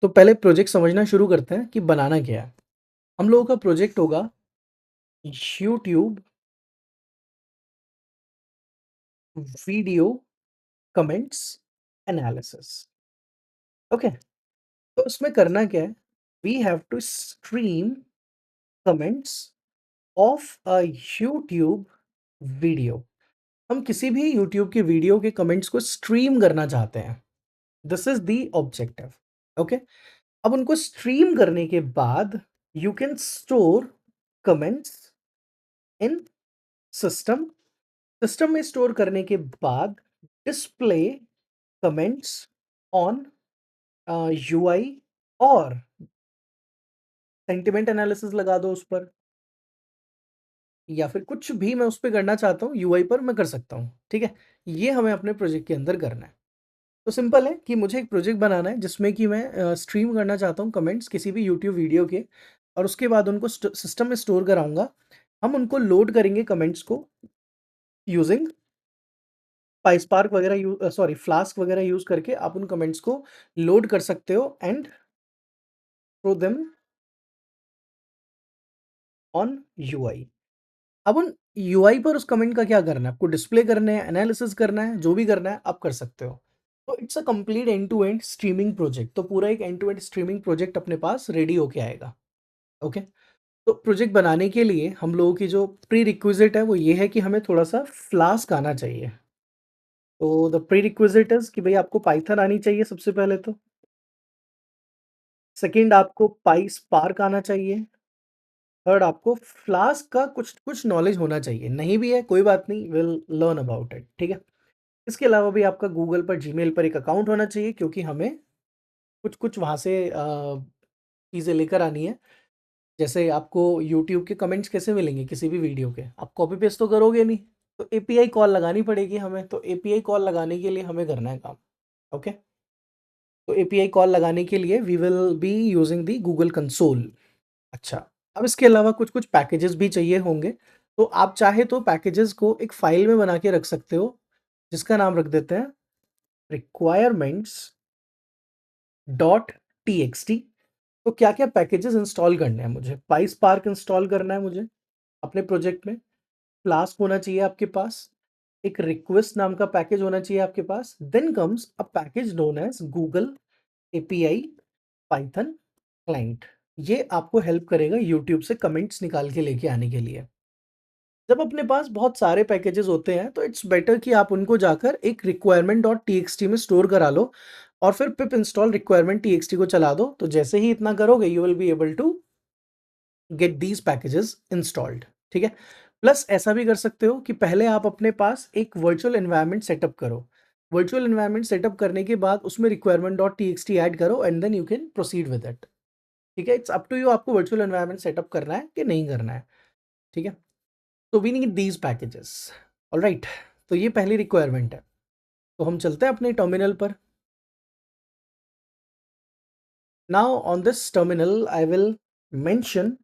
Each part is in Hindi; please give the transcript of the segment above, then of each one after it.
तो पहले प्रोजेक्ट समझना शुरू करते हैं कि बनाना क्या है। हम लोगों का प्रोजेक्ट होगा YouTube video comments analysis. Okay, तो इसमें करना क्या है, we have to stream comments of a YouTube video. हम किसी भी यूट्यूब की वीडियो के कमेंट्स को स्ट्रीम करना चाहते हैं। This is the objective. Okay, अब उनको स्ट्रीम करने के बाद you can store comments in system. System में स्टोर करने के बाद डिस्प्ले कमेंट्स ऑन यूआई, और सेंटिमेंट एनालिसिस लगा दो उस पर, या फिर कुछ भी मैं उस पे करना चाहता हूँ यूआई पर मैं कर सकता हूँ। ठीक है, ये हमें अपने प्रोजेक्ट के अंदर करना है। तो सिंपल है कि मुझे एक प्रोजेक्ट बनाना है जिसमें कि मैं स्ट्रीम करना चाहता हूँ कमेंट्स किसी भी यूट्यूब वीडियो के, और उसके बाद उनको सिस्टम में स्टोर कराऊंगा। हम उनको लोड करेंगे कमेंट्स को यूजिंग पाइस्पार्क वगैरह सॉरी फ्लास्क वगैरह यूज करके आप उन कमेंट्स को लोड कर सकते हो and throw them on UI. अब उन यूआई पर उस कमेंट का क्या करना है, आपको डिस्प्ले करना है, एनालिसिस करना है, जो भी करना है आप कर सकते हो। तो it's a complete end to end streaming project. तो पूरा एक end to end streaming project अपने पास रेडी होके आएगा। ओके, तो प्रोजेक्ट बनाने के लिए हम लोगों की जो प्री रिक्विजिट है वो ये है कि हमें थोड़ा सा फ्लास्क आना चाहिए। तो द प्री रिक्विजिट इज कि भाई आपको पाइथन आनी चाहिए सबसे पहले तो। सेकंड, आपको पाई स्पार्क आना चाहिए। थर्ड, आपको फ्लास्क का कुछ कुछ नॉलेज होना चाहिए। नहीं भी है कोई बात नहीं, विल लर्न अबाउट इट। ठीक है, इसके अलावा भी आपका गूगल पर जीमेल पर एक अकाउंट होना चाहिए, क्योंकि हमें कुछ कुछ वहाँ से चीज़ें लेकर आनी है। जैसे आपको यूट्यूब के कमेंट्स कैसे मिलेंगे किसी भी वीडियो के, आप कॉपी पेस्ट तो करोगे नहीं, तो एपीआई कॉल लगानी पड़ेगी हमें। तो एपीआई कॉल लगाने के लिए हमें करना है काम। ओके, तो एपीआई कॉल लगाने के लिए we will be using the Google console. अच्छा, अब इसके अलावा कुछ कुछ पैकेजेस भी चाहिए होंगे। तो आप चाहे तो पैकेजेस को एक फाइल में बना के रख सकते हो, जिसका नाम रख देते हैं requirements dot T x T. तो क्या क्या पैकेजेस इंस्टॉल करने हैं मुझे, पाइस्पार्क इंस्टॉल करना है मुझे अपने प्रोजेक्ट में, फ्लास्क होना चाहिए आपके पास, एक रिक्वेस्ट नाम का पैकेज होना चाहिए आपके पास, then comes a package known as Google API Python client. ये आपको हेल्प करेगा यूट्यूब से कमेंट्स निकाल के लेके आने के लिए। जब अपने पास बहुत सारे पैकेजेस होते हैं तो इट्स बेटर कि आप उनको जाकर एक रिक्वायरमेंट डॉट टी में स्टोर करा लो, और फिर पिप इंस्टॉल रिक्वायरमेंट टी को चला दो। तो जैसे ही इतना करोगे you will be able to get these packages installed. ठीक है, प्लस ऐसा भी कर सकते हो कि पहले आप अपने पास एक वर्चुअल एनवायरनमेंट सेटअप करो। वर्चुअल एनवायरनमेंट सेटअप करने के बाद उसमें रिक्वायरमेंट डॉट टी ऐड करो and then you can proceed with it. ठीक है, इट्स अप टू यू आपको वर्चुअल एनवायरनमेंट सेटअप करना है कि नहीं करना है। ठीक है, तो we need these packages. Alright, तो ये पहली रिक्वायरमेंट है। तो हम चलते हैं अपने टर्मिनल पर। Now on this terminal I will mention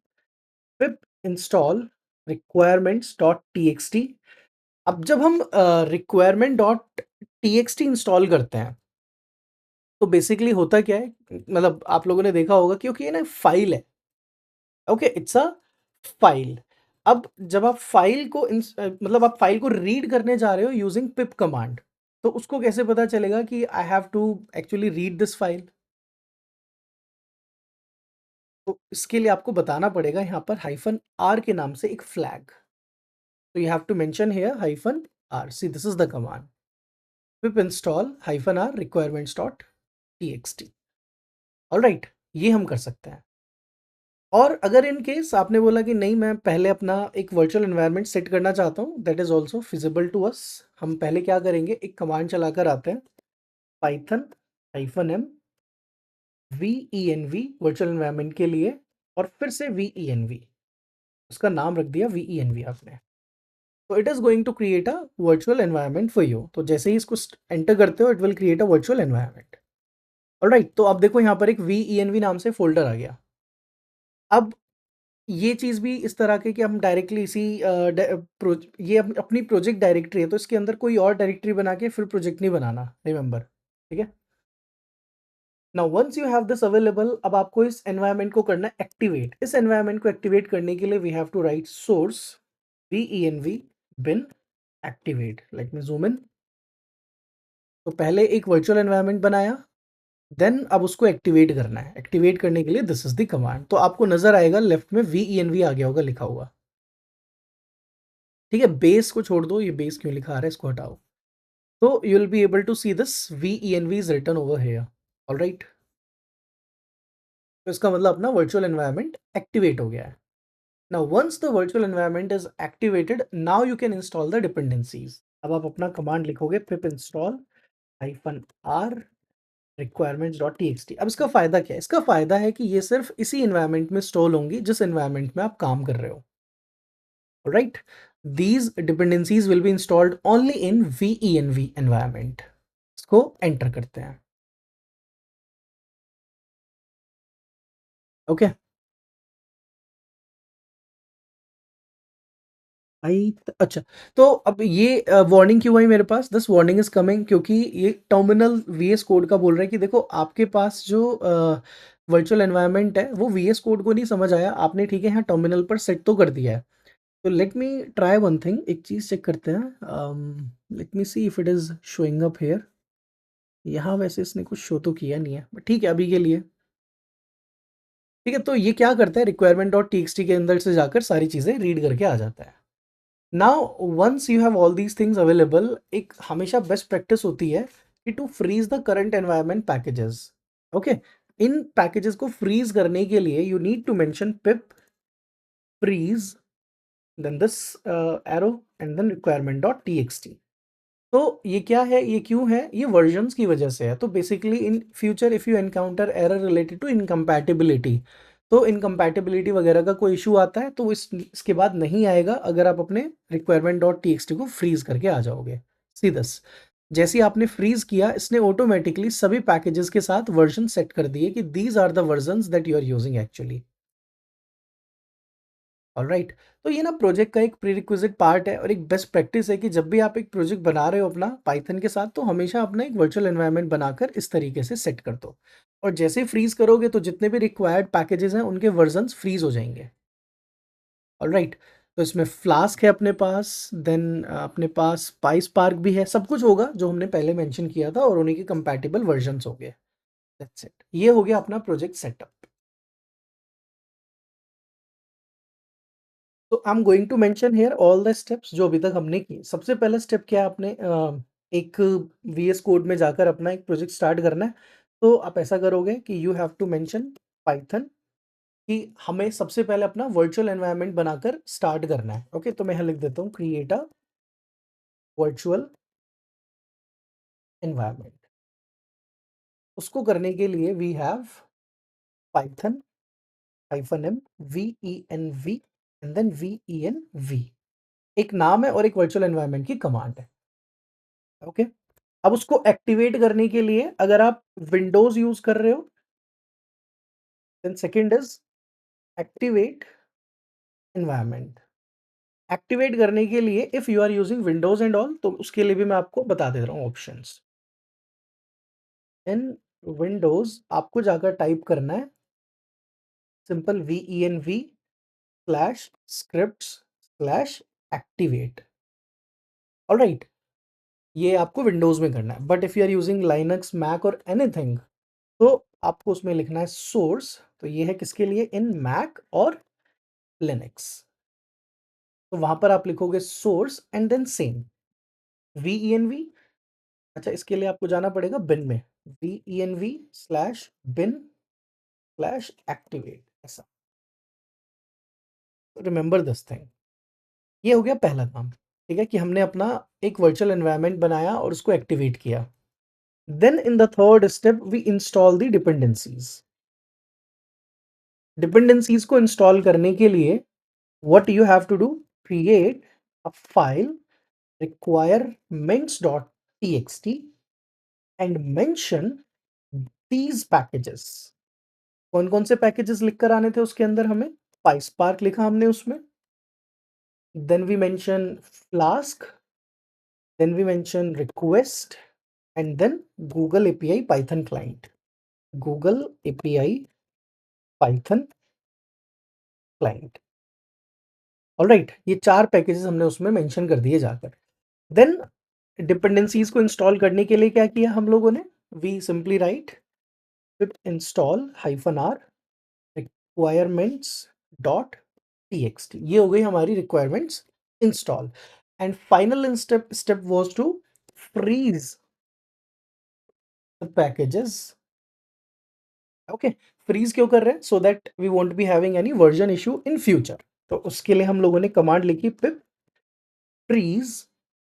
pip install requirements.txt। अब जब हम रिक्वायरमेंट डॉट टी इंस्टॉल करते हैं तो बेसिकली होता क्या है, मतलब आप लोगों ने देखा होगा, क्योंकि ये ना फाइल है। Okay, it's a file. अब जब आप फाइल को मतलब आप फाइल को रीड करने जा रहे हो यूजिंग पिप कमांड, तो उसको कैसे पता चलेगा कि I have to actually read this file. तो इसके लिए आपको बताना पड़ेगा यहाँ पर हाइफन आर के नाम से एक flag. So you have to mention here hyphen r. See, this is the command. Pip install hyphen r requirements.txt. All right, ये हम कर सकते हैं। और अगर इन केस आपने बोला कि नहीं मैं पहले अपना एक वर्चुअल एनवायरनमेंट सेट करना चाहता हूँ, that is also feasible to us. हम पहले क्या करेंगे, एक कमांड चलाकर आते हैं, Python hyphen M V E N V virtual environment के लिए, और फिर से वी ई एन वी, उसका नाम रख दिया वी ई एन वी आपने। तो it is going to create a virtual environment for you. तो जैसे ही इसको एंटर करते हो it will create a virtual environment. Alright, तो अब देखो यहाँ पर एक वी नाम से फोल्डर आ गया। अब ये चीज़ भी इस तरह के कि हम डायरेक्टली इसी ये अपनी प्रोजेक्ट डायरेक्टरी है, तो इसके अंदर कोई और डायरेक्टरी बना के फिर प्रोजेक्ट नहीं बनाना, रिमेंबर। ठीक है, now once you have this available, अब आपको इस एनवायरनमेंट को करना है एक्टिवेट। इस एनवायरनमेंट को एक्टिवेट करने के लिए we have to write source venv bin activate। Let me zoom in. तो पहले एक वर्चुअल एनवायरनमेंट बनाया, देन अब उसको एक्टिवेट करना है। एक्टिवेट करने के लिए दिस इज द कमांड। तो आपको नजर आएगा लेफ्ट में venv आ गया होगा लिखा हुआ। ठीक है, बेस को छोड़ दो, ये बेस क्यों लिखा आ रहा है, इसको हटाओ। तो you will be able to see this venv is written over here. Alright, तो इसका मतलब अपना वर्चुअल एनवायरनमेंट एक्टिवेट हो गया है। Now once the virtual environment is activated, now you can install the dependencies. अब आप अपना कमांड लिखोगे pip install -r requirements.txt। अब इसका फायदा क्या है? इसका फायदा है कि ये सिर्फ इसी एनवायरनमेंट में इंस्टॉल होंगी जिस एनवायरनमेंट में आप काम कर रहे हो। Right, these dependencies will be installed only in venv environment। इसको एंटर करते हैं। ओके, अच्छा, तो अब ये वार्निंग क्यों आई मेरे पास? दिस वार्निंग इज कमिंग क्योंकि ये टर्मिनल वीएस कोड का बोल रहा है कि देखो आपके पास जो वर्चुअल एनवायरनमेंट है वो वीएस कोड को नहीं समझ आया आपने, ठीक है, यहाँ टर्मिनल पर सेट तो कर दिया है। तो let me try one thing, एक चीज़ चेक करते हैं। Let me see if it is showing up here. यहाँ वैसे इसने कुछ शो तो किया नहीं है, बट ठीक है अभी के लिए। ठीक है, तो ये क्या करता है, रिक्वायरमेंट डॉट टी के अंदर से जाकर सारी चीज़ें रीड करके आ जाता है। Now once you have all these things available, एक हमेशा बेस्ट प्रैक्टिस होती है कि to freeze the current environment packages. Okay, इन पैकेजेस को फ्रीज करने के लिए you need to mention pip freeze, then this arrow and then requirement dot T. तो ये क्या है, ये क्यों है? ये वर्जन्स की वजह से है। तो basically in future if you encounter error related to incompatibility, तो इनकम्पैटिबिलिटी वगैरह का कोई इशू आता है तो इसके बाद नहीं आएगा अगर आप अपने रिक्वायरमेंट डॉट टी को फ्रीज करके आ जाओगे। सी दस, जैसे ही आपने फ्रीज किया इसने ऑटोमेटिकली सभी पैकेजेस के साथ वर्जन सेट कर दिए कि these are the versions that you are using actually. Alright, तो ये ना प्रोजेक्ट का एक प्रीरिक्विजिट पार्ट है और एक बेस्ट प्रैक्टिस है कि जब भी आप एक प्रोजेक्ट बना रहे हो अपना पाइथन के साथ, तो हमेशा अपना एक वर्चुअल एनवायरनमेंट बनाकर इस तरीके से सेट कर दो। और जैसे ही फ्रीज करोगे तो जितने भी रिक्वायर्ड पैकेजेस हैं उनके वर्जन्स फ्रीज हो जाएंगे। ऑलराइट, तो इसमें फ्लास्क है अपने पास, देन अपने पास पाई स्पार्क भी है, सब कुछ होगा जो हमने पहले मेंशन किया था और उन्हीं के कंपैटिबल वर्जन्स हो गए। दैट्स इट, ये हो गया अपना प्रोजेक्ट सेटअप। तो I am going to mention here all the steps जो अभी तक हमने किए। सबसे पहला स्टेप क्या है, आपने एक वीएस कोड में जाकर अपना एक प्रोजेक्ट स्टार्ट करना है। तो आप ऐसा करोगे कि you have to mention Python कि हमें सबसे पहले अपना वर्चुअल एनवायरनमेंट बनाकर स्टार्ट करना है। ओके, तो मैं यहाँ लिख देता हूँ क्रिएट अ वर्चुअल एनवायरनमेंट। उसको करने के लिए we have Python -m venv and then venv। एक नाम है और एक वर्चुअल एनवायरनमेंट की कमांड है। ओके, अब उसको एक्टिवेट करने के लिए अगर आप विंडोज यूज कर रहे हो, then second is activate environment. Activate करने के लिए if you are using Windows and all, तो उसके लिए भी मैं आपको बता दे रहा हूँ ऑप्शंस। इन विंडोज आपको जाकर टाइप करना है सिंपल venv/scripts/activate। ऑलराइट, ये आपको विंडोज में करना है, but if you are using Linux Mac और एनीथिंग, तो आपको उसमें लिखना है सोर्स। तो ये है किसके लिए, इन मैक और लिनक्स। तो वहां पर आप लिखोगे source and then same venv। अच्छा, इसके लिए आपको जाना पड़ेगा बिन में, venv/bin/activate ऐसा। Remember this thing. ये हो गया पहला काम। ठीक है, कि हमने अपना एक वर्चुअल एनवायरनमेंट बनाया और उसको एक्टिवेट किया। Then in the third step we install the dependencies. Dependencies को इंस्टॉल करने के लिए what you have to do, create a file requirements.txt and mention these packages। कौन कौन से पैकेजेस लिखकर आने थे उसके अंदर, हमें PySpark लिखा हमने उसमें, then we mention Flask, then we mention request and then Google API Python client। Google API Python client. Alright, ये 4 पैकेजेस हमने उसमें मेंशन कर दिए जाकर। देन डिपेंडेंसीज को इंस्टॉल करने के लिए क्या किया हम लोगों ने, we simply write pip install -r requirements dot txt। ये हो गई हमारी requirements install. And final step was to freeze the packages. Okay, freeze क्यों कर रहे हैं, so that we won't be having any version issue in future. तो उसके लिए हम लोगों ने कमांड लिखी pip freeze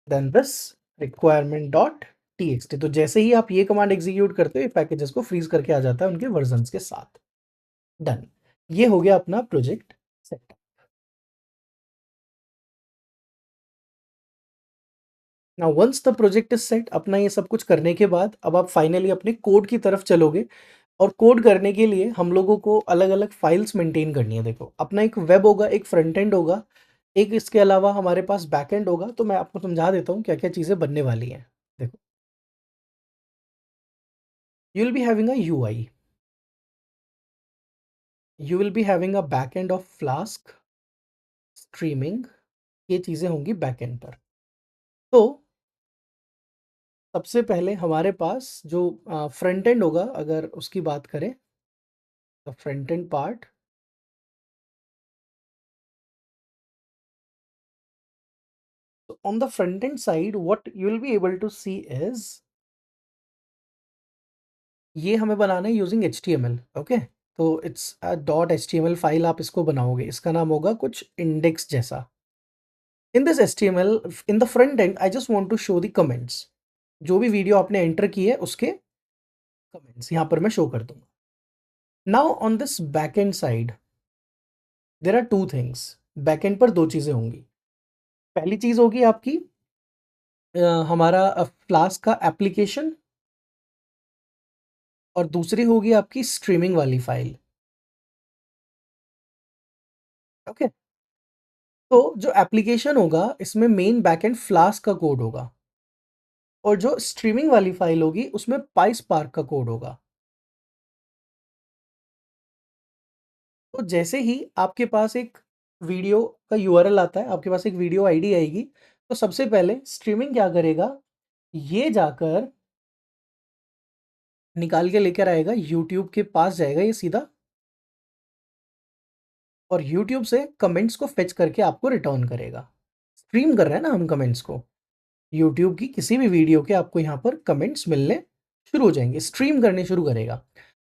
then this requirement dot txt। तो जैसे ही आप ये कमांड एग्जीक्यूट करते हो, ये पैकेजेस को फ्रीज करके आ जाता है उनके वर्जन्स के साथ। डन, ये हो गया अपना project set. Now once the project is set, अपना ये सब कुछ करने के बाद अब आप फाइनली अपने कोड की तरफ चलोगे। और कोड करने के लिए हम लोगों को अलग अलग फाइल्स मेंटेन करनी है। देखो, अपना एक वेब होगा, एक फ्रंट एंड होगा, एक इसके अलावा हमारे पास बैक एंड होगा। तो मैं आपको समझा देता हूँ क्या क्या चीज़ें बनने वाली हैं। देखो, you will be having a UI, you will be having a back end of flask streaming. ये चीज़ें होंगी बैक एंड पर। तो सबसे पहले हमारे पास जो फ्रंट एंड होगा, अगर उसकी बात करें, the front and part, on the front end side what you will be able to see is, ये हमें बनाना है यूजिंग HTML। ओके, तो इट्स डॉट HTML फाइल आप इसको बनाओगे, इसका नाम होगा कुछ इंडेक्स जैसा। In this HTML in the front end I just want to show the comments. जो भी वीडियो आपने एंटर की है उसके कमेंट्स यहाँ पर मैं शो कर दूंगा। Now on this back end side there are two things. Back end पर दो चीज़ें होंगी। पहली चीज़ होगी आपकी हमारा फ्लास्क का एप्लीकेशन, और दूसरी होगी आपकी स्ट्रीमिंग वाली फाइल। ओके, तो जो एप्लीकेशन होगा इसमें मेन बैकएंड फ्लास्क का कोड होगा, और जो स्ट्रीमिंग वाली फाइल होगी उसमें पाइस्पार्क का कोड होगा। तो जैसे ही आपके पास एक वीडियो का यूआरएल आता है, आपके पास एक वीडियो आईडी आएगी, तो सबसे पहले स्ट्रीमिंग क्या करेगा, ये जाकर निकाल के लेकर आएगा, यूट्यूब के पास जाएगा ये सीधा, और यूट्यूब से कमेंट्स को फेच करके आपको रिटर्न करेगा। स्ट्रीम कर रहे हैं ना हम कमेंट्स को, यूट्यूब की किसी भी वीडियो के आपको यहाँ पर कमेंट्स मिलने शुरू हो जाएंगे, स्ट्रीम करने शुरू करेगा।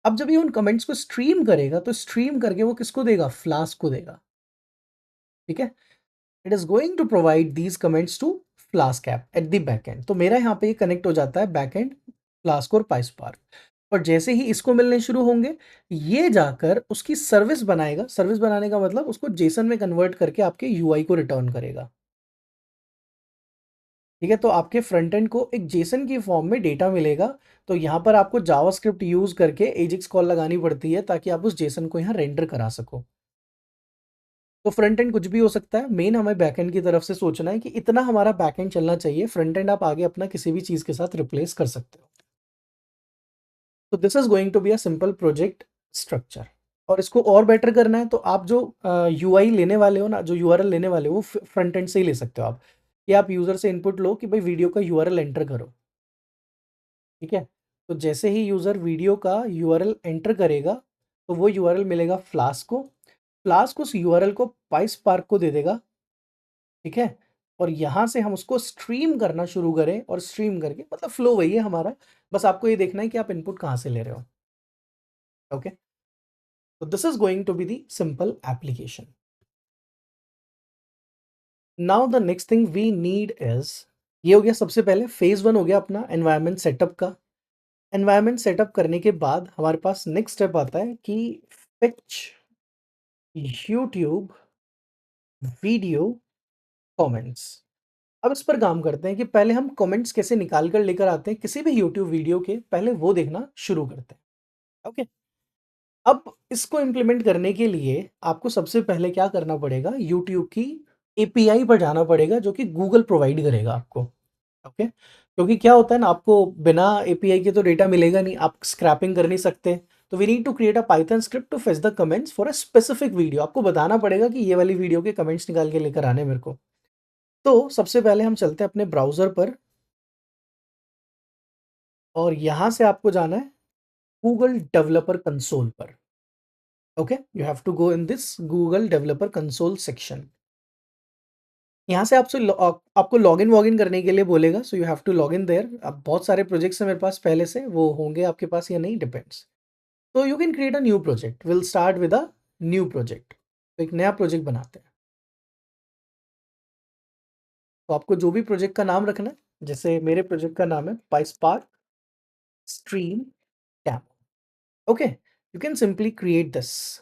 अब जब ये उन कमेंट्स को स्ट्रीम करेगा, तो स्ट्रीम करके वो किसको देगा, फ्लास्क को देगा। ठीक है, it is going to provide these comments to Flask app at the back end. तो मेरा यहाँ पे ये कनेक्ट हो जाता है बैक एंड फ्लास्क और पाइस्पार्क। और जैसे ही इसको मिलने शुरू होंगे, ये जाकर उसकी सर्विस बनाएगा। सर्विस बनाने का मतलब उसको जेसन में कन्वर्ट करके आपके यूआई को रिटर्न करेगा। ठीक है, तो आपके फ्रंट एंड को एक जेसन की फॉर्म में डेटा मिलेगा। तो यहाँ पर आपको जावास्क्रिप्ट यूज करके एजिक्स कॉल लगानी पड़ती है, ताकि आप उस जेसन को यहाँ रेंडर करा सको। तो फ्रंट एंड कुछ भी हो सकता है, मेन हमें बैक एंड की तरफ से सोचना है कि इतना हमारा बैक एंड चलना चाहिए। फ्रंट एंड आप आगे अपना किसी भी चीज के साथ रिप्लेस कर सकते हो। तो this is going to be a simple project structure. और इसको और बेटर करना है, तो आप जो यूआई लेने वाले हो ना, जो यूआरएल लेने वाले हो, वो फ्रंट एंड से ही ले सकते हो आप। कि आप यूजर से इनपुट लो कि भाई वीडियो का यूआरएल एंटर करो। ठीक है, तो जैसे ही यूजर वीडियो का यूआरएल एंटर करेगा, तो वो यूआरएल मिलेगा फ्लास्क को। फ्लास्क उस यूआरएल को पाइस्पार्क को दे देगा। ठीक है, और यहाँ से हम उसको स्ट्रीम करना शुरू करें, और स्ट्रीम करके मतलब फ्लो वही है हमारा, बस आपको ये देखना है कि आप इनपुट कहाँ से ले रहे हो। ओके, तो this is going to be the simple application. Now the next thing we need is, ये हो गया सबसे पहले फेज 1 हो गया अपना एनवायरनमेंट सेटअप का। एनवायरनमेंट सेटअप करने के बाद हमारे पास नेक्स्ट स्टेप आता है कि फिच यूट्यूब वीडियो कमेंट्स। अब इस पर काम करते हैं कि पहले हम कमेंट्स कैसे निकाल कर लेकर आते हैं किसी भी यूट्यूब वीडियो के, पहले वो देखना शुरू करते हैं। ओके, अब इसको इम्प्लीमेंट करने के लिए आपको सबसे पहले क्या करना पड़ेगा, यूट्यूब की एपीआई पर जाना पड़ेगा, जो कि गूगल प्रोवाइड करेगा आपको। ओके, क्योंकि क्या होता है ना, आपको बिना एपीआई के तो डेटा मिलेगा नहीं, आप स्क्रैपिंग कर नहीं सकते। तो we need to create a Python script to fetch the comments for a specific video. आपको बताना पड़ेगा कि ये वाली वीडियो के कमेंट्स निकाल के लेकर आने मेरे को। तो सबसे पहले हम चलते हैं अपने ब्राउज़र पर और यहाँ से आपको जाना है गूगल डेवलपर कंसोल पर। Okay, you have to go in this Google developer console section. यहाँ से आपको लॉगिन वॉगिन करने के लिए बोलेगा, so you have to log in there. अब बहुत सारे प्रोजेक्ट्स हैं मेरे पास पहले से, वो होंगे आपके पास या नहीं, डिपेंड्स। तो you can create a new project. Will start with a new project. तो एक नया प्रोजेक्ट बनाते हैं। तो आपको जो भी प्रोजेक्ट का नाम रखना है, जैसे मेरे प्रोजेक्ट का नाम है PySpark stream demo. Okay, you can simply create this.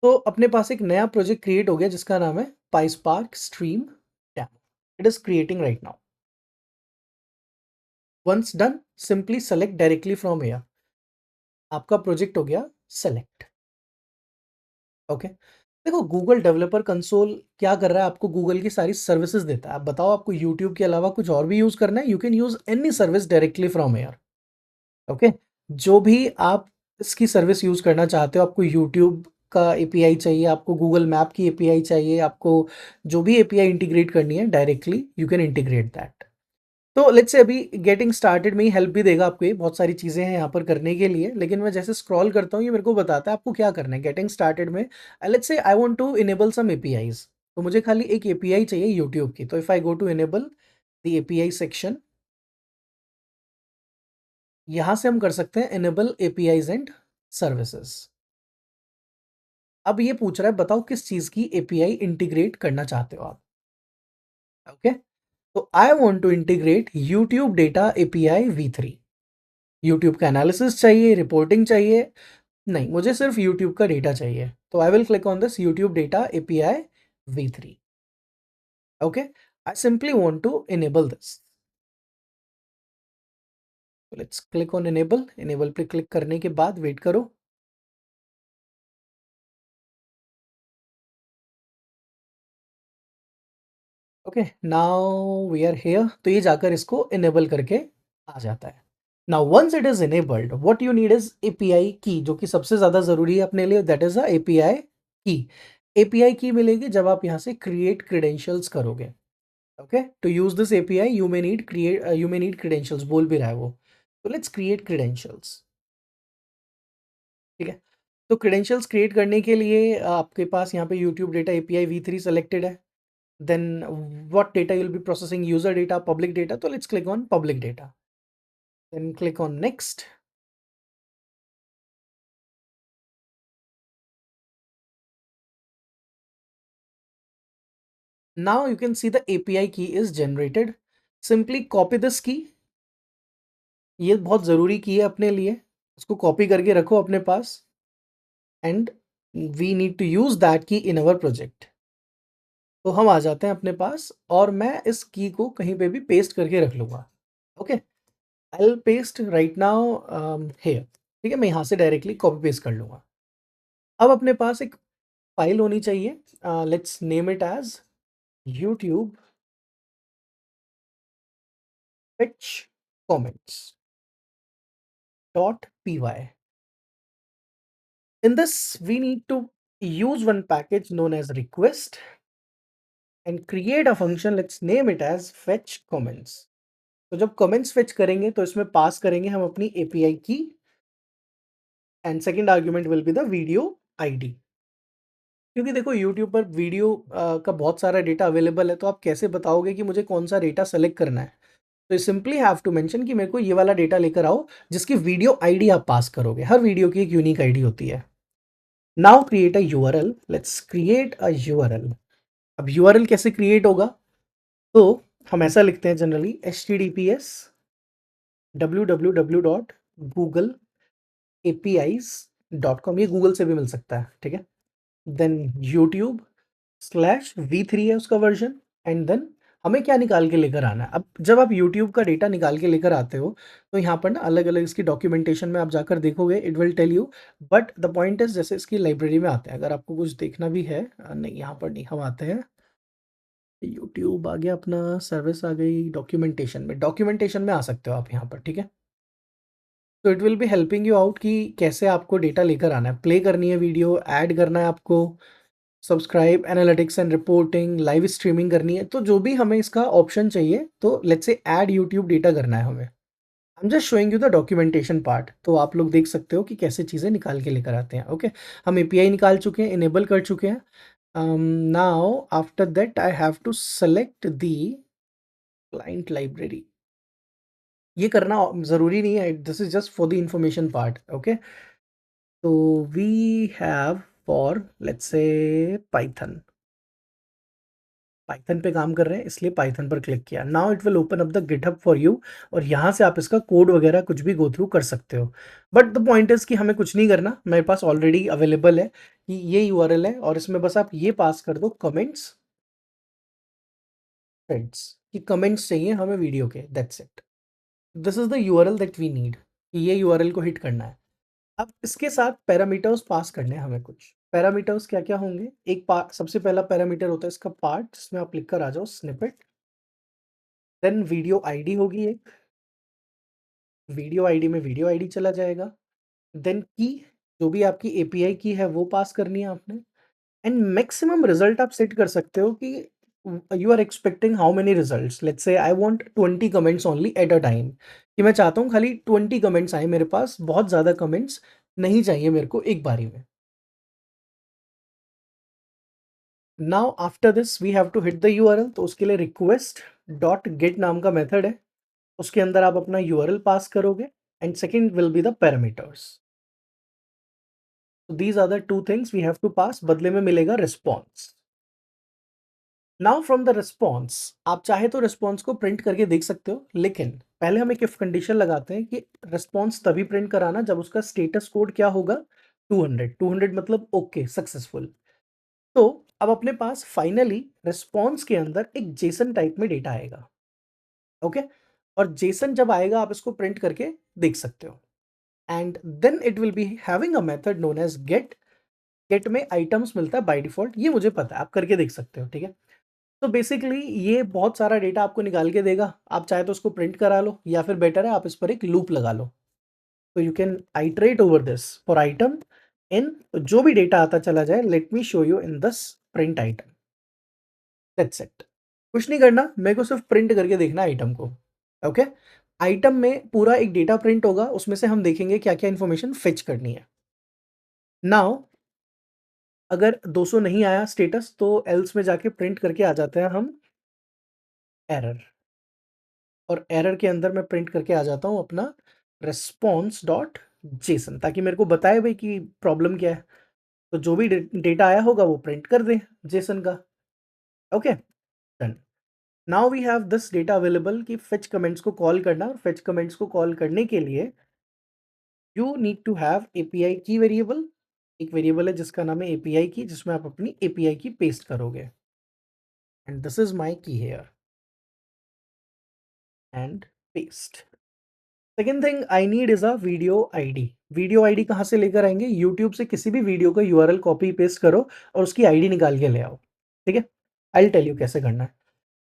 तो अपने पास एक नया प्रोजेक्ट क्रिएट हो गया जिसका नाम है PySpark stream demo. It is creating right now. Once done, simply select directly from here. आपका प्रोजेक्ट हो गया सेलेक्ट। ओके, देखो गूगल डेवलपर कंसोल क्या कर रहा है, आपको गूगल की सारी सर्विसेज देता है। आप बताओ, आपको यूट्यूब के अलावा कुछ और भी यूज करना है? You can use any service directly from here. Okay, जो भी आप इसकी सर्विस यूज करना चाहते हो, आपको यूट्यूब का एपीआई चाहिए, आपको गूगल मैप की एपीआई चाहिए, आपको जो भी एपीआई इंटीग्रेट करनी है directly, you can integrate that. तो लेट्स से अभी गेटिंग स्टार्टेड में ही हेल्प भी देगा आपको। ये बहुत सारी चीज़ें हैं यहाँ पर करने के लिए, लेकिन मैं जैसे स्क्रॉल करता हूँ ये मेरे को बताता है आपको क्या करना है। गेटिंग स्टार्टेड में let's say I want to enable some APIs. तो मुझे खाली एक एपीआई चाहिए यूट्यूब की। तो if I go to enable the API section, यहाँ से हम कर सकते हैं इनेबल एपीआईज एंड सर्विसेज। अब ये पूछ रहा है बताओ किस चीज़ की एपीआई इंटीग्रेट करना चाहते हो आप। ओके, तो I want to integrate YouTube data API v3। YouTube का एनालिसिस चाहिए, रिपोर्टिंग चाहिए? नहीं, मुझे सिर्फ यूट्यूब का डेटा चाहिए। तो I will click on this YouTube data API v3। Okay, I simply want to enable this. Let's click on enable. Enable पे क्लिक करने के बाद वेट करो। Okay, now we are here. तो ये जाकर इसको इनेबल करके आ जाता है। Now once it is enabled, what you need is API key, जो कि सबसे ज्यादा जरूरी है अपने लिए। That is a API key. API key मिलेगी जब आप यहाँ से क्रिएट क्रेडेंशियल्स करोगे। Okay, to use this API you may need credentials, बोल भी रहा है वो। तो लेट्स क्रिएट क्रेडेंशियल्स। ठीक है, तो क्रेडेंशियल्स क्रिएट करने के लिए आपके पास यहाँ पे YouTube data API v3 selected है। Then what data you'll be processing, user data, public data. तो let's click on public data, then click on next. Now you can see the API key is generated. Simply copy this key. ये बहुत ज़रूरी की है अपने लिए, इसको कॉपी करके रखो अपने पास। And we need to use that key in our project. तो हम आ जाते हैं अपने पास और मैं इस की को कहीं पे भी पेस्ट करके रख लूंगा। Okay, I will paste right now here. ठीक है, मैं यहाँ से डायरेक्टली कॉपी पेस्ट कर लूंगा। अब अपने पास एक फाइल होनी चाहिए। Let's name it as YouTube pitch comments dot p y. In this, we need to use one package known as request and create a function. Let's name it as fetch comments. तो जब comments fetch करेंगे तो इसमें पास करेंगे हम अपनी API की and second argument will be the video ID। क्योंकि देखो YouTube पर वीडियो का बहुत सारा डेटा अवेलेबल है, तो आप कैसे बताओगे कि मुझे कौन सा डेटा सेलेक्ट करना है? तो सिंपली हैव टू मेंशन कि मेरे को ये वाला डेटा लेकर आओ जिसकी वीडियो ID आप पास करोगे। हर वीडियो की एक यूनिक ID होती है। Now create a URL। Let's create a URL। अब URL कैसे क्रिएट होगा? तो हम ऐसा लिखते हैं जनरली https www.googleapis.com। ये गूगल से भी मिल सकता है, ठीक है। देन YouTube/v3 है उसका वर्जन। एंड देन हमें क्या निकाल के लेकर आना है? अब जब आप YouTube का डेटा निकाल के लेकर आते हो तो यहाँ पर ना अलग अलग इसकी डॉक्यूमेंटेशन में आप जाकर देखोगे, it will tell you. But the point is जैसे इसकी लाइब्रेरी में आते हैं, अगर आपको कुछ देखना भी है, नहीं यहाँ पर नहीं, हम आते हैं यूट्यूब आ गया अपना, सर्विस आ गई, डॉक्यूमेंटेशन में आ सकते हो आप यहाँ पर, ठीक है। तो it will be helping you out कि कैसे आपको डेटा लेकर आना है, प्ले करनी है वीडियो, ऐड करना है आपको, subscribe, analytics and reporting, live streaming करनी है, तो जो भी हमें इसका ऑप्शन चाहिए, तो let's say add YouTube data करना है हमें। I am just showing you the documentation part, तो आप लोग देख सकते हो कि कैसे चीज़ें निकाल के लेकर आते हैं। ओके, हम एपीआई निकाल चुके हैं, इनेबल कर चुके हैं। Now after that I have to select the client library. ये करना ज़रूरी नहीं है, this is just for the information part. Okay, तो we have for let's say Python, Python पे काम कर रहे हैं इसलिए पाइथन पर क्लिक किया। Now it will open up the GitHub for you, और यहाँ से आप इसका कोड वगैरह कुछ भी गो थ्रू कर सकते हो। बट द पॉइंट इज कि हमें कुछ नहीं करना, मेरे पास ऑलरेडी अवेलेबल है कि ये यूआरएल है, और इसमें बस आप ये पास कर दो कमेंट्स थ्रेड्स, कि कमेंट्स चाहिए हमें वीडियो के, that's it. This is the URL that we need, कि ये यूआरएल को हिट करना है। अब इसके साथ पैरामीटर्स पास करने हैं हमें। कुछ पैरामीटर्स क्या क्या होंगे, एक सबसे पहला पैरामीटर होता है इसका पार्ट, जिसमें आप लिख कर आ जाओ स्निपेट। देन वीडियो आईडी होगी एक, वीडियो आईडी में वीडियो आईडी चला जाएगा। देन की, जो भी आपकी एपीआई की है वो पास करनी है आपने। एंड मैक्सिमम रिजल्ट आप सेट कर सकते हो कि you are expecting how many results. Let's say I want 20 comments only at a time, कि मैं चाहता हूँ खाली 20 कमेंट्स आए मेरे पास, बहुत ज़्यादा कमेंट्स नहीं चाहिए मेरे को एक बारी में। Now after this we have to hit the URL, तो उसके लिए रिक्वेस्ट डॉट गेट नाम का मेथड है, उसके अंदर आप अपना यूआरएल पास करोगे, and second will be the parameters. These are the two things we have to pass, बदले में मिलेगा response. Now from the response, आप चाहे तो रिस्पॉन्स को प्रिंट करके देख सकते हो, लेकिन पहले हम एक इफ कंडीशन लगाते हैं कि रिस्पॉन्स तभी प्रिंट कराना जब उसका स्टेटस कोड क्या होगा, 200। 200 मतलब ओके, सक्सेसफुल। तो अब अपने पास फाइनली रिस्पॉन्स के अंदर एक जेसन टाइप में डेटा आएगा। ओके, और जेसन जब आएगा आप इसको प्रिंट करके देख सकते हो। And then it will be having a method known as get. Get में आइटम्स मिलता है बाय डिफॉल्ट, ये मुझे पता है, आप करके देख सकते हो, ठीक है। तो बेसिकली ये बहुत सारा डेटा आपको निकाल के देगा, आप चाहे तो उसको प्रिंट करा लो, या फिर बेटर है आप इस पर एक लूप लगा लो। तो you can iterate over this for item इन, जो भी डेटा आता चला जाए, let me show you in this print item, that's it. कुछ नहीं करना, मेरे को सिर्फ प्रिंट करके देखना आइटम को। ओके, आइटम में पूरा एक डेटा प्रिंट होगा, उसमें से हम देखेंगे क्या क्या इन्फॉर्मेशन फेच करनी है। नाउ अगर 200 नहीं आया स्टेटस, तो एल्स में जाके प्रिंट करके आ जाते हैं हम एरर, और एरर के अंदर मैं प्रिंट करके आ जाता हूँ अपना response डॉट जेसन, ताकि मेरे को बताए भाई कि प्रॉब्लम क्या है। तो जो भी डेटा आया होगा वो प्रिंट कर दे जेसन का। Okay, done. Now we have this data available कि फेच कमेंट्स को कॉल करना, और फेच कमेंट्स को कॉल करने के लिए you need to have API key variable. एक वेरिएबल है जिसका नाम है एपीआई की, जिसमें आप अपनी एपीआई की पेस्ट करोगे, and this is my key here, and paste. Second thing I need is a video ID. Video ID कहाँ से लेकर आएंगे, यूट्यूब से किसी भी वीडियो का यूआरएल कॉपी पेस्ट करो और उसकी आईडी निकाल के ले आओ, ठीक है। आई टेल यू कैसे करना है।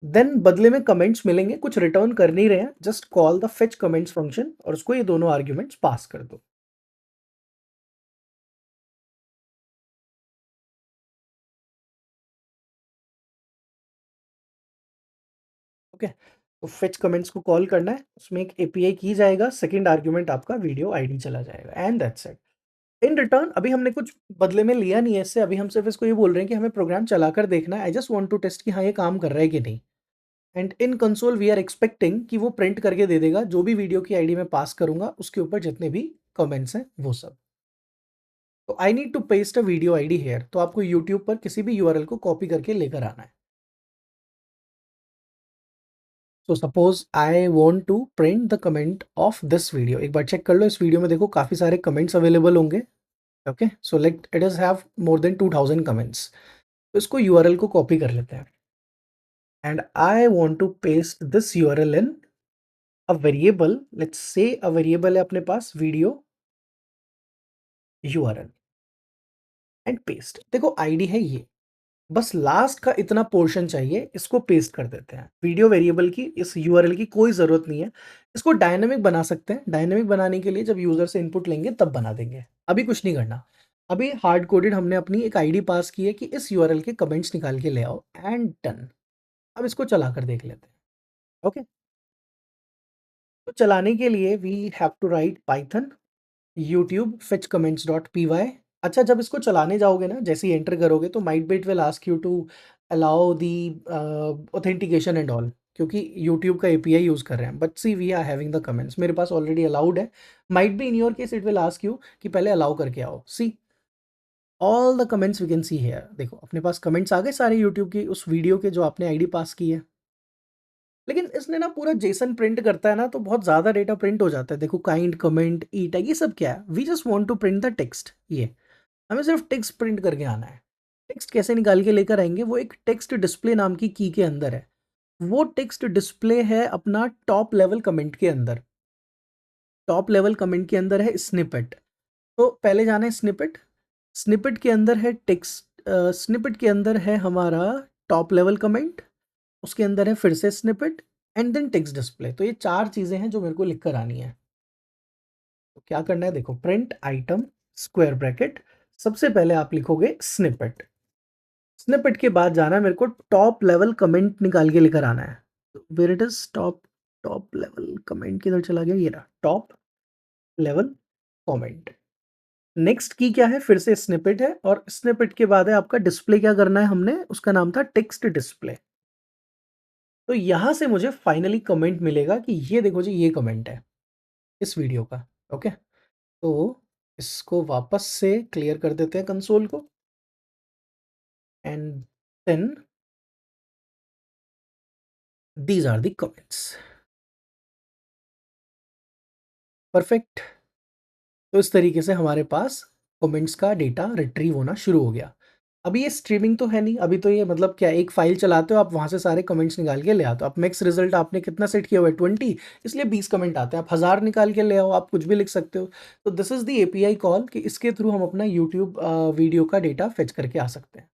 देन बदले में कमेंट्स मिलेंगे, कुछ रिटर्न कर नहीं रहे हैं, just call the fetch comments function और उसको ये दोनों आर्ग्यूमेंट्स पास कर दो। ओके, तो फेच कमेंट्स को कॉल करना है, उसमें एक एपीआई की जाएगा, सेकंड आर्ग्यूमेंट आपका वीडियो आईडी चला जाएगा, and that's it. In return अभी हमने कुछ बदले में लिया नहीं है इससे, अभी हम सिर्फ इसको ये बोल रहे हैं कि हमें प्रोग्राम चलाकर देखना है। I just want to test कि हाँ ये काम कर रहा है कि नहीं। And in console we are expecting कि वो प्रिंट करके दे देगा जो भी वीडियो की आईडी में पास करूंगा, उसके ऊपर जितने भी कमेंट्स हैं वो सब। तो I need to paste a video ID here, तो आपको यूट्यूब पर किसी भी यूआरएल को कॉपी करके लेकर आना है। So suppose I want to print the comment of this video, एक बार चेक कर लो, इस वीडियो में देखो काफी सारे कमेंट्स अवेलेबल होंगे। Okay, so let it is have more than 2000 comments. तो इसको यूआरएल को कॉपी कर लेते हैं, and I want to paste this URL in a variable. Let's say a variable है अपने पास वीडियो यूआरएल, एंड पेस्ट। देखो आईडी है ये, बस लास्ट का इतना पोर्शन चाहिए, इसको पेस्ट कर देते हैं। वीडियो वेरिएबल की इस यूआरएल की कोई ज़रूरत नहीं है। इसको डायनामिक बना सकते हैं। डायनामिक बनाने के लिए जब यूज़र से इनपुट लेंगे तब बना देंगे। अभी कुछ नहीं करना। अभी हार्ड कोडेड हमने अपनी एक आईडी पास की है कि इस यूआरएल के कमेंट्स निकाल के ले आओ एंड डन। अब इसको चलाकर देख लेते हैं। ओके? तो चलाने के लिए we have to write Python YouTube fetch comments dot p y. अच्छा, जब इसको चलाने जाओगे ना, जैसे ही एंटर करोगे तो might be it will ask you to allow the authentication and all, क्योंकि यूट्यूब का एपीआई यूज़ कर रहे हैं। But see we are having the comments, मेरे पास ऑलरेडी अलाउड है। Might be in your case it will ask you कि पहले अलाउ करके आओ। See all the comments we can see here. देखो अपने पास कमेंट्स आ गए सारे यूट्यूब की उस वीडियो के जो आपने आईडी पास की है। लेकिन इसने ना पूरा जेसन प्रिंट करता है ना, तो बहुत ज़्यादा डेटा प्रिंट हो जाता है। देखो काइंड, कमेंट, ई टैग, ये सब क्या है? We just want to print the text. ये हमें सिर्फ टेक्स्ट प्रिंट करके आना है। टेक्स्ट कैसे निकाल के लेकर आएंगे? वो एक टेक्स्ट डिस्प्ले नाम की के अंदर है। वो टेक्स्ट डिस्प्ले है अपना टॉप लेवल कमेंट के अंदर। टॉप लेवल कमेंट के अंदर है स्निपेट। तो पहले जाना है स्निपेट। स्निपेट के अंदर है टेक्स्ट। स्निपेट के अंदर है हमारा टॉप लेवल कमेंट। उसके अंदर है फिर से snippet and then text display. तो ये चार चीज़ें हैं जो मेरे को लिख कर आनी है। तो क्या करना है? देखो, प्रिंट आइटम स्क्वायर ब्रैकेट, सबसे पहले आप लिखोगे स्निपेट। स्निपेट के बाद जाना है मेरे को टॉप लेवल कमेंट निकाल के लेकर आना है। तो where it is top, top level comment किधर चला गया? ये रहा टॉप लेवल कमेंट। नेक्स्ट की क्या है? फिर से स्निपेट है और स्निपेट के बाद है आपका डिस्प्ले। क्या करना है हमने? उसका नाम था टेक्स्ट डिस्प्ले। तो यहां से मुझे फाइनली कमेंट मिलेगा कि ये देखो जी, ये कमेंट है इस वीडियो का। ओके, तो इसको वापस से क्लियर कर देते हैं कंसोल को and then these are the comments. Perfect. तो इस तरीके से हमारे पास कमेंट्स का डेटा रिट्रीव होना शुरू हो गया। अभी ये स्ट्रीमिंग तो है नहीं, अभी तो ये मतलब क्या, एक फाइल चलाते हो आप, वहाँ से सारे कमेंट्स निकाल के ले आते हो। आप मैक्स रिजल्ट आपने कितना सेट किया हुआ है? 20, इसलिए 20 कमेंट आते हैं। आप 1000 निकाल के ले आओ, आप कुछ भी लिख सकते हो। तो this is the API call कि इसके थ्रू हम अपना यूट्यूब वीडियो का डेटा फेच करके आ सकते हैं।